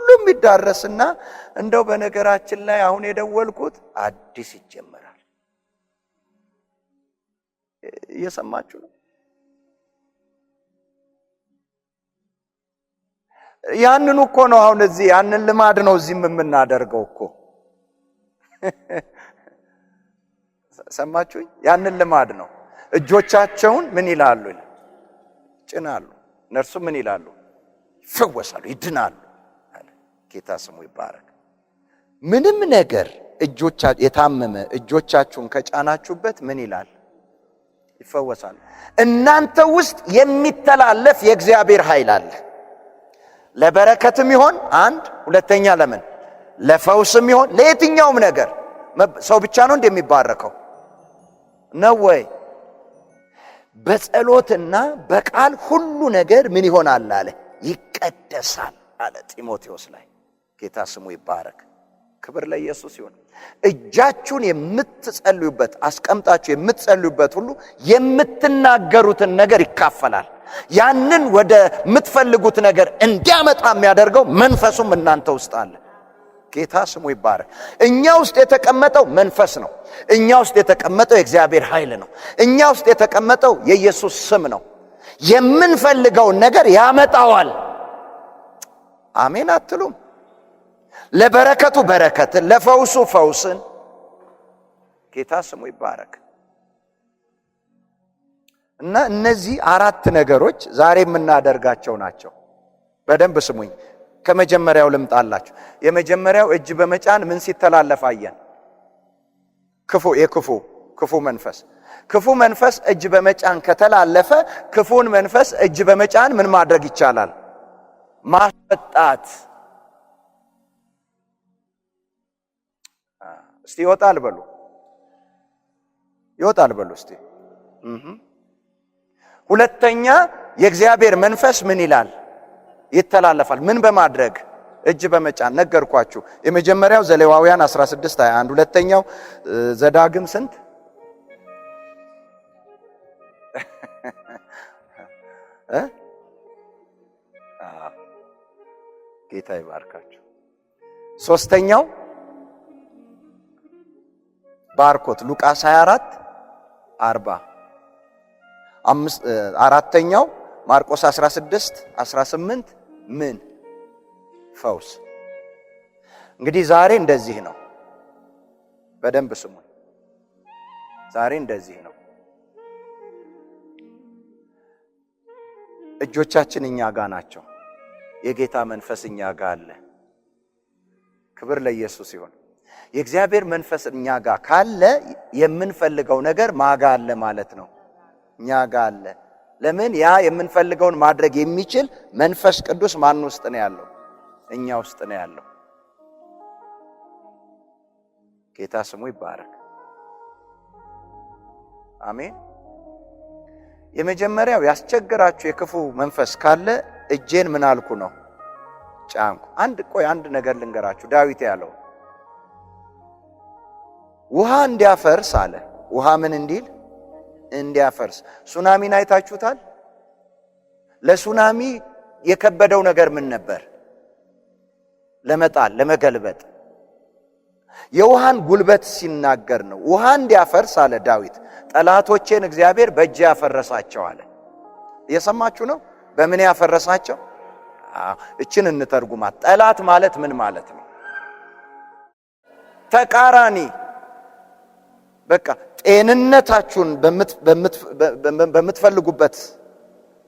Speaker 1: ሁሉም ይዳረስና እንደው በነገራችን ላይ አሁን የደወልኩት አዲስ ይጀመራል። እየሰማችሁ ነው? ያንን እኮ ነው አሁን እዚህ ያንን ልማድ ነው እዚህ የምናደርገው እኮ። ሰማችሁኝ? ያንን ልማድ ነው። እጆቻቸውን ምን ይላሉ? ጭናሉ። እነርሱ ምን ይላሉ? ይፈወሳሉ፣ ይድናሉ። ጌታ ስሙ ይባረክ። ምንም ነገር የታመመ እጆቻችሁን ከጫናችሁበት ምን ይላል? ይፈወሳሉ። እናንተ ውስጥ የሚተላለፍ የእግዚአብሔር ኃይል አለ። ለበረከትም ይሆን አንድ፣ ሁለተኛ ለምን ለፈውስም ይሆን ለየትኛውም ነገር። ሰው ብቻ ነው እንደሚባረከው ነው ወይ? በጸሎትና በቃል ሁሉ ነገር ምን ይሆናል አለ? ይቀደሳል አለ ጢሞቴዎስ ላይ። ጌታ ስሙ ይባረክ። ክብር ለኢየሱስ ይሁን። እጃችሁን የምትጸልዩበት አስቀምጣችሁ የምትጸልዩበት ሁሉ የምትናገሩትን ነገር ይካፈላል። ያንን ወደ ምትፈልጉት ነገር እንዲያመጣ የሚያደርገው መንፈሱም እናንተ ውስጥ አለ። ጌታ ስሙ ይባረክ። እኛ ውስጥ የተቀመጠው መንፈስ ነው። እኛ ውስጥ የተቀመጠው የእግዚአብሔር ኃይል ነው። እኛ ውስጥ የተቀመጠው የኢየሱስ ስም ነው። የምንፈልገውን ነገር ያመጣዋል። አሜን አትሉም? ለበረከቱ በረከትን፣ ለፈውሱ ፈውስን። ጌታ ስሙ ይባረክ። እና እነዚህ አራት ነገሮች ዛሬ የምናደርጋቸው ናቸው። በደንብ ስሙኝ። ከመጀመሪያው ልምጣላችሁ። የመጀመሪያው እጅ በመጫን ምን ሲተላለፍ አየን? ክፉ መንፈስ እጅ በመጫን ከተላለፈ ክፉን መንፈስ እጅ በመጫን ምን ማድረግ ይቻላል? ማስወጣት። እስቲ ይወጣል በሉ እስቲ። ሁለተኛ የእግዚአብሔር መንፈስ ምን ይላል? ይተላለፋል። ምን በማድረግ? እጅ በመጫን ነገርኳችሁ። የመጀመሪያው ዘሌዋውያን 16:21፣ ሁለተኛው ዘዳግም ስንት? ጌታ ይባርካችሁ። ሶስተኛው ባርኮት ሉቃስ 24:40፣ አራተኛው ማርቆስ 16:18 ምን? ፈውስ። እንግዲህ ዛሬ እንደዚህ ነው። በደንብ ስሙ። ዛሬ እንደዚህ ነው። እጆቻችን እኛ ጋር ናቸው። የጌታ መንፈስ እኛ ጋር አለ። ክብር ለኢየሱስ ይሁን። የእግዚአብሔር መንፈስ እኛ ጋር ካለ የምንፈልገው ነገር ማጋ አለ ማለት ነው። እኛ ጋር አለ። ለምን? ያ የምንፈልገውን ማድረግ የሚችል መንፈስ ቅዱስ ማን ውስጥ ነው ያለው? እኛ ውስጥ ነው ያለው። ጌታ ስሙ ይባረክ። አሜን። የመጀመሪያው ያስቸግራችሁ የክፉ መንፈስ ካለ እጄን ምን አልኩ ነው? ጫንኩ። አንድ ነገር ልንገራችሁ። ዳዊት ያለው ውሃ እንዲያፈርስ አለ። ውሃ ምን እንዲል? እንዲያፈርስ። ሱናሚን አይታችሁታል? ለሱናሚ የከበደው ነገር ምን ነበር? ለመጣል፣ ለመገልበጥ። የውሃን ጉልበት ሲናገር ነው። ውሃ እንዲያፈርስ አለ ዳዊት። ጠላቶቼን እግዚአብሔር በእጄ ያፈረሳቸው አለ። እየሰማችሁ ነው? በምን ያፈረሳቸው? እችን እንተርጉማት። ጠላት ማለት ምን ማለት ነው? ተቃራኒ። በቃ ጤንነታችሁን በምትፈልጉበት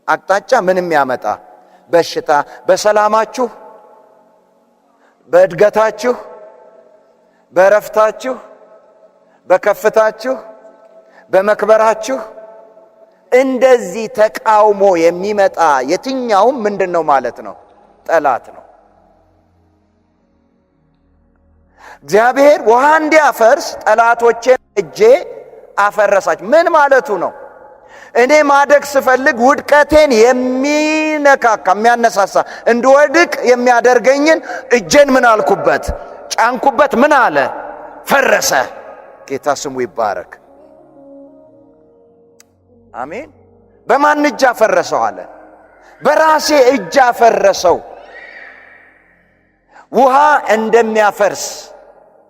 Speaker 1: አቅጣጫ ምንም ያመጣ በሽታ፣ በሰላማችሁ፣ በእድገታችሁ፣ በረፍታችሁ፣ በከፍታችሁ፣ በመክበራችሁ እንደዚህ ተቃውሞ የሚመጣ የትኛውም ምንድነው ማለት ነው? ጠላት ነው። እግዚአብሔር ውሃ እንዲያፈርስ ጠላቶቼን እጄ አፈረሳች። ምን ማለቱ ነው? እኔ ማደግ ስፈልግ ውድቀቴን የሚነካካ የሚያነሳሳ እንድወድቅ የሚያደርገኝን እጄን ምን አልኩበት? ጫንኩበት። ምን አለ? ፈረሰ። ጌታ ስሙ ይባረክ። አሜን። በማን እጅ አፈረሰው አለ? በራሴ እጅ አፈረሰው። ውሃ እንደሚያፈርስ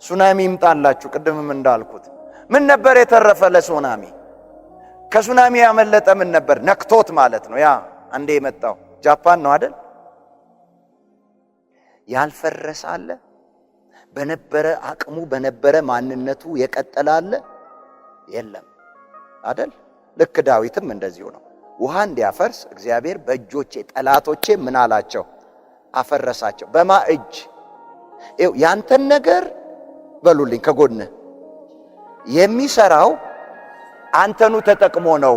Speaker 1: ሱናሚ ይምጣላችሁ። ቅድምም እንዳልኩት ምን ነበር የተረፈ ለሱናሚ? ከሱናሚ ያመለጠ ምን ነበር? ነክቶት ማለት ነው። ያ አንዴ የመጣው ጃፓን ነው አይደል? ያልፈረሰ አለ? በነበረ አቅሙ በነበረ ማንነቱ የቀጠለ አለ? የለም አይደል? ልክ ዳዊትም እንደዚሁ ነው። ውሃ እንዲያፈርስ እግዚአብሔር በእጆቼ ጠላቶቼ ምን አላቸው? አፈረሳቸው። በማ እጅ? ያንተን ነገር በሉልኝ ከጎን የሚሰራው አንተኑ ተጠቅሞ ነው።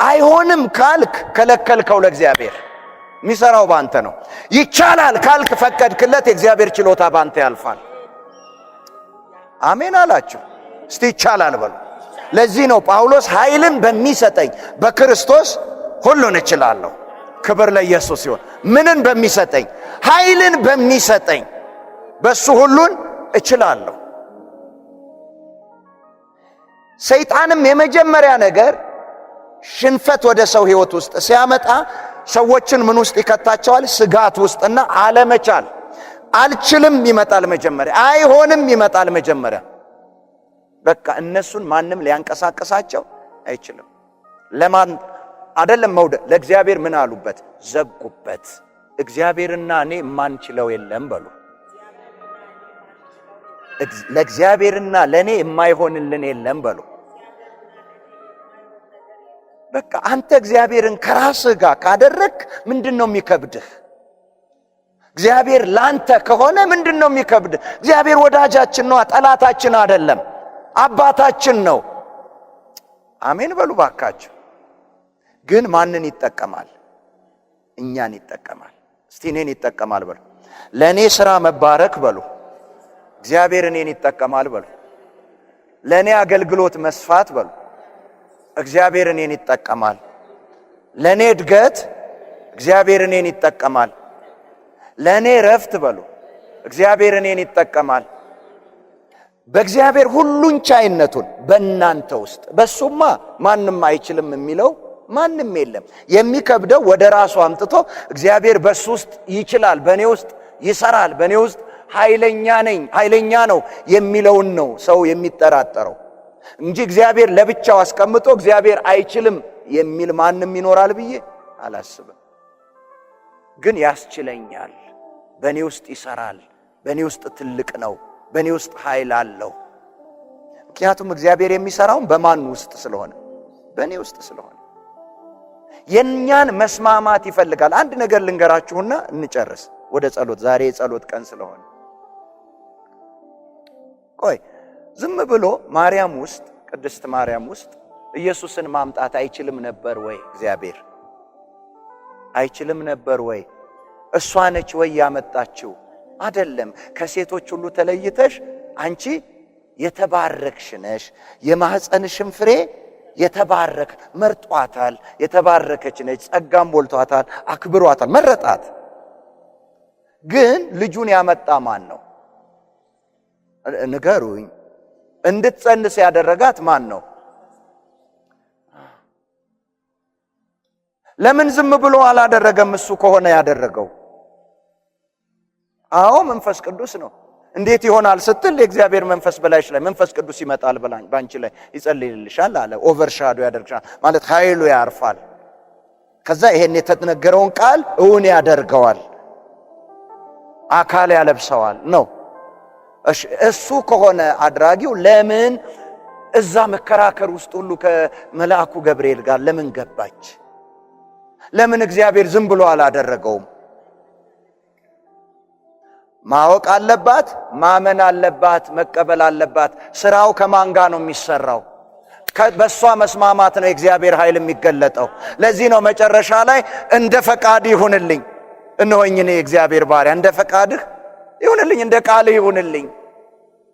Speaker 1: አይሆንም ካልክ ከለከልከው ለእግዚአብሔር። የሚሰራው ባንተ ነው። ይቻላል ካልክ ፈቀድክለት፣ የእግዚአብሔር ችሎታ ባንተ ያልፋል። አሜን አላችሁ? እስቲ ይቻላል በሉ። ለዚህ ነው ጳውሎስ ኃይልን በሚሰጠኝ በክርስቶስ ሁሉን እችላለሁ። ክብር ለኢየሱስ ይሁን። ምንን በሚሰጠኝ? ኃይልን በሚሰጠኝ በሱ ሁሉን እችላለሁ። ሰይጣንም የመጀመሪያ ነገር ሽንፈት ወደ ሰው ሕይወት ውስጥ ሲያመጣ ሰዎችን ምን ውስጥ ይከታቸዋል? ስጋት ውስጥና አለመቻል። አልችልም ይመጣል መጀመሪያ፣ አይሆንም ይመጣል መጀመሪያ። በቃ እነሱን ማንም ሊያንቀሳቀሳቸው አይችልም። ለማን አይደለም መውደድ፣ ለእግዚአብሔር ምን አሉበት? ዘጉበት። እግዚአብሔርና እኔ የማንችለው የለም በሉ። ለእግዚአብሔርና ለእኔ የማይሆንልን የለም በሉ። በቃ አንተ እግዚአብሔርን ከራስህ ጋር ካደረክ ምንድነው የሚከብድህ? እግዚአብሔር ላንተ ከሆነ ምንድነው የሚከብድህ? እግዚአብሔር ወዳጃችን ነው፣ ጠላታችን አይደለም፣ አባታችን ነው። አሜን በሉ ባካችሁ። ግን ማንን ይጠቀማል? እኛን ይጠቀማል። እስቲ እኔን ይጠቀማል በሉ። ለእኔ ሥራ መባረክ በሉ። እግዚአብሔር እኔን ይጠቀማል በሉ። ለእኔ አገልግሎት መስፋት በሉ። እግዚአብሔር እኔን ይጠቀማል። ለእኔ እድገት እግዚአብሔር እኔን ይጠቀማል። ለእኔ ረፍት በሉ። እግዚአብሔር እኔን ይጠቀማል። በእግዚአብሔር ሁሉን ቻይነቱን በእናንተ ውስጥ በሱማ ማንም አይችልም የሚለው ማንም የለም። የሚከብደው ወደ ራሱ አምጥቶ እግዚአብሔር በሱ ውስጥ ይችላል፣ በእኔ ውስጥ ይሰራል፣ በእኔ ውስጥ ኃይለኛ ነው የሚለውን ነው ሰው የሚጠራጠረው እንጂ እግዚአብሔር ለብቻው አስቀምጦ እግዚአብሔር አይችልም የሚል ማንም ይኖራል ብዬ አላስብም። ግን ያስችለኛል፣ በእኔ ውስጥ ይሰራል፣ በእኔ ውስጥ ትልቅ ነው፣ በእኔ ውስጥ ኃይል አለው። ምክንያቱም እግዚአብሔር የሚሰራውን በማን ውስጥ ስለሆነ? በእኔ ውስጥ ስለሆነ። የኛን መስማማት ይፈልጋል። አንድ ነገር ልንገራችሁና እንጨርስ ወደ ጸሎት። ዛሬ የጸሎት ቀን ስለሆነ ቆይ ዝም ብሎ ማርያም ውስጥ ቅድስት ማርያም ውስጥ ኢየሱስን ማምጣት አይችልም ነበር ወይ? እግዚአብሔር አይችልም ነበር ወይ? እሷ ነች ወይ ያመጣችው? አይደለም። ከሴቶች ሁሉ ተለይተሽ አንቺ የተባረክሽ ነሽ፣ የማህፀንሽም ፍሬ የተባረክ መርጧታል፣ የተባረከች ነች፣ ጸጋም ሞልቷታል፣ አክብሯታል፣ መረጣት። ግን ልጁን ያመጣ ማን ነው? ንገሩኝ። እንድትጸንስ ያደረጋት ማን ነው? ለምን ዝም ብሎ አላደረገም? እሱ ከሆነ ያደረገው አዎ መንፈስ ቅዱስ ነው። እንዴት ይሆናል ስትል የእግዚአብሔር መንፈስ በላይሽ ላይ መንፈስ ቅዱስ ይመጣል ባንቺ ላይ ይጸልይልሻል አለ። ኦቨርሻዶ ያደርግሻል ማለት ኃይሉ ያርፋል። ከዛ ይሄን የተነገረውን ቃል እውን ያደርገዋል፣ አካል ያለብሰዋል ነው። እሱ ከሆነ አድራጊው ለምን እዛ መከራከር ውስጥ ሁሉ ከመልአኩ ገብርኤል ጋር ለምን ገባች? ለምን እግዚአብሔር ዝም ብሎ አላደረገውም? ማወቅ አለባት፣ ማመን አለባት፣ መቀበል አለባት። ስራው ከማን ጋር ነው የሚሰራው? በሷ መስማማት ነው የእግዚአብሔር ኃይል የሚገለጠው። ለዚህ ነው መጨረሻ ላይ እንደ ፈቃድ ይሁንልኝ፣ እነሆኝ እኔ የእግዚአብሔር ባሪያ፣ እንደ ፈቃድህ ይሁንልኝ፣ እንደ ቃልህ ይሁንልኝ።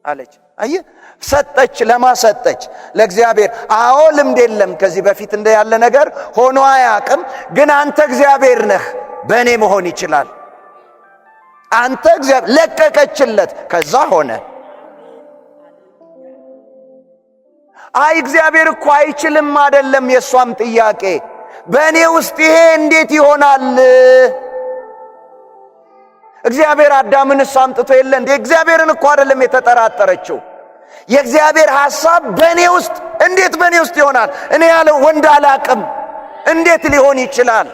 Speaker 1: አለች። አየ ሰጠች። ለማሰጠች ለእግዚአብሔር። አዎ ልምድ የለም ከዚህ በፊት እንደ ያለ ነገር ሆኖ አያውቅም። ግን አንተ እግዚአብሔር ነህ፣ በእኔ መሆን ይችላል። አንተ እግዚአብሔር ለቀቀችለት። ከዛ ሆነ። አይ እግዚአብሔር እኮ አይችልም አይደለም የሷም ጥያቄ። በእኔ ውስጥ ይሄ እንዴት ይሆናል? እግዚአብሔር አዳምን አምጥቶ የለ እንዴ? እግዚአብሔርን እኮ አይደለም የተጠራጠረችው። የእግዚአብሔር ሐሳብ በእኔ ውስጥ እንዴት በእኔ ውስጥ ይሆናል? እኔ ያለው ወንድ አላቅም እንዴት ሊሆን ይችላል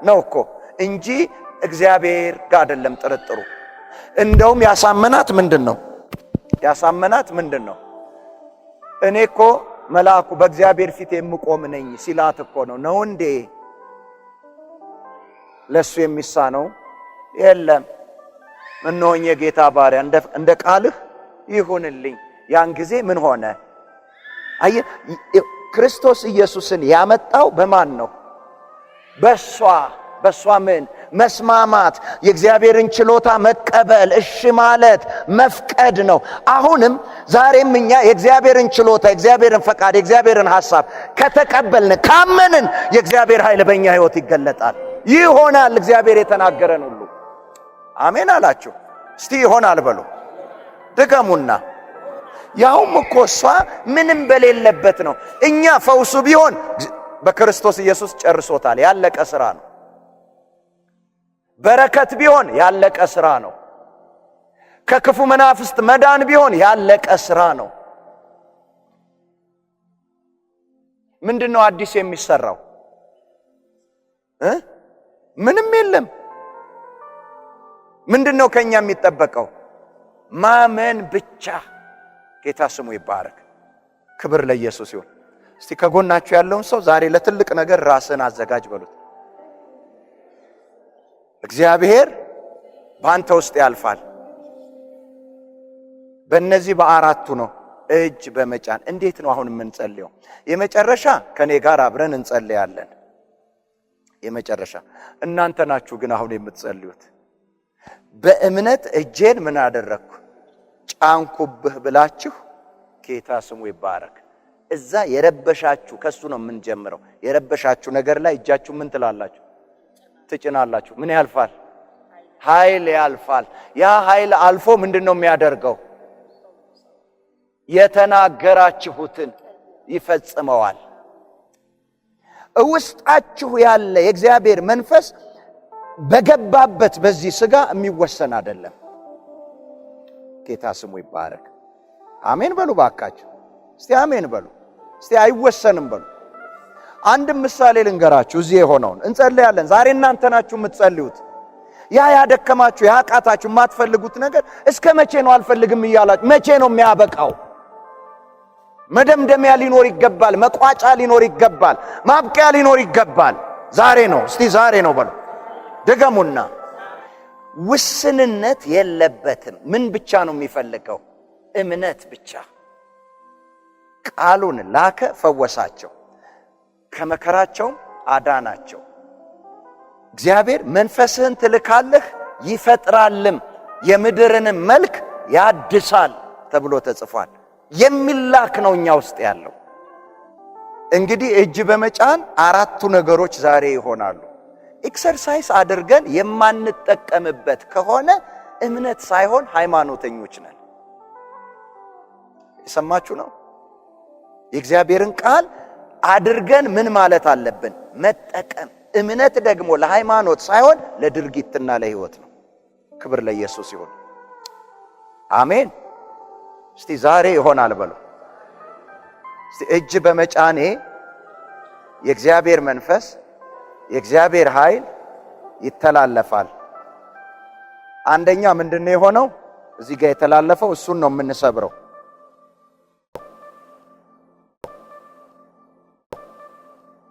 Speaker 1: ነው እኮ እንጂ እግዚአብሔር ጋር አይደለም ጥርጥሩ። እንደውም ያሳመናት ምንድነው? ያሳመናት ምንድነው? እኔ እኮ መልአኩ በእግዚአብሔር ፊት የምቆም ነኝ ሲላት እኮ ነው እንዴ? ለሱ የሚሳነው የለም። እነሆኝ የጌታ ባሪያ እንደ ቃልህ ይሁንልኝ። ያን ጊዜ ምን ሆነ? አየ ክርስቶስ ኢየሱስን ያመጣው በማን ነው? በሷ ምን መስማማት፣ የእግዚአብሔርን ችሎታ መቀበል፣ እሺ ማለት መፍቀድ ነው። አሁንም ዛሬም እኛ የእግዚአብሔርን ችሎታ፣ የእግዚአብሔርን ፈቃድ፣ የእግዚአብሔርን ሐሳብ ከተቀበልን ካመንን የእግዚአብሔር ኃይል በእኛ ሕይወት ይገለጣል። ይሆናል። እግዚአብሔር የተናገረን ሁሉ አሜን አላችሁ። እስቲ ይሆናል በሉ ድገሙና። ያውም እኮ እሷ ምንም በሌለበት ነው። እኛ ፈውሱ ቢሆን በክርስቶስ ኢየሱስ ጨርሶታል። ያለቀ ሥራ ነው። በረከት ቢሆን ያለቀ ሥራ ነው። ከክፉ መናፍስት መዳን ቢሆን ያለቀ ሥራ ነው። ምንድነው አዲስ የሚሰራው? ምንም የለም። ምንድነው ከኛ የሚጠበቀው? ማመን ብቻ። ጌታ ስሙ ይባረክ። ክብር ለኢየሱስ ይሁን። እስቲ ከጎናችሁ ያለውን ሰው ዛሬ ለትልቅ ነገር ራስን አዘጋጅ በሉት። እግዚአብሔር ባንተ ውስጥ ያልፋል። በእነዚህ በአራቱ ነው እጅ በመጫን። እንዴት ነው አሁን የምንጸልየው? የመጨረሻ ከኔ ጋር አብረን እንጸልያለን። የመጨረሻ እናንተ ናችሁ ግን አሁን የምትጸልዩት። በእምነት እጄን ምን አደረኩ? ጫንኩብህ ብላችሁ ጌታ ስሙ ይባረክ። እዛ የረበሻችሁ ከሱ ነው የምንጀምረው። የረበሻችሁ ነገር ላይ እጃችሁ ምን ትላላችሁ? ትጭናላችሁ። ምን ያልፋል? ኃይል ያልፋል። ያ ኃይል አልፎ ምንድነው የሚያደርገው? የተናገራችሁትን ይፈጽመዋል። ውስጣችሁ ያለ የእግዚአብሔር መንፈስ በገባበት በዚህ ሥጋ የሚወሰን አይደለም። ጌታ ስሙ ይባረክ። አሜን በሉ ባካችሁ። እስቲ አሜን በሉ። እስቲ አይወሰንም በሉ። አንድ ምሳሌ ልንገራችሁ። እዚህ የሆነውን እንጸልያለን። ዛሬ እናንተ ናችሁ የምትጸልዩት። ያ ያደከማችሁ ያቃታችሁ የማትፈልጉት ነገር እስከ መቼ ነው አልፈልግም እያላችሁ? መቼ ነው የሚያበቃው? መደምደሚያ ሊኖር ይገባል። መቋጫ ሊኖር ይገባል። ማብቂያ ሊኖር ይገባል። ዛሬ ነው። እስቲ ዛሬ ነው በሉ ድገሙና። ውስንነት የለበትም። ምን ብቻ ነው የሚፈልገው? እምነት ብቻ። ቃሉን ላከ፣ ፈወሳቸው፣ ከመከራቸውም አዳናቸው። እግዚአብሔር መንፈስህን ትልካለህ ይፈጥራልም የምድርንም መልክ ያድሳል ተብሎ ተጽፏል። የሚላክ ነው እኛ ውስጥ ያለው። እንግዲህ እጅ በመጫን አራቱ ነገሮች ዛሬ ይሆናሉ። ኤክሰርሳይዝ አድርገን የማንጠቀምበት ከሆነ እምነት ሳይሆን ሃይማኖተኞች ነን። የሰማችሁ ነው። የእግዚአብሔርን ቃል አድርገን ምን ማለት አለብን? መጠቀም። እምነት ደግሞ ለሃይማኖት ሳይሆን ለድርጊትና ለሕይወት ነው። ክብር ለኢየሱስ ይሁን። አሜን። እስቲ ዛሬ ይሆናል በሉ። እስቲ እጅ በመጫኔ የእግዚአብሔር መንፈስ የእግዚአብሔር ኃይል ይተላለፋል። አንደኛ ምንድነው የሆነው? እዚህ ጋር የተላለፈው እሱን ነው የምንሰብረው።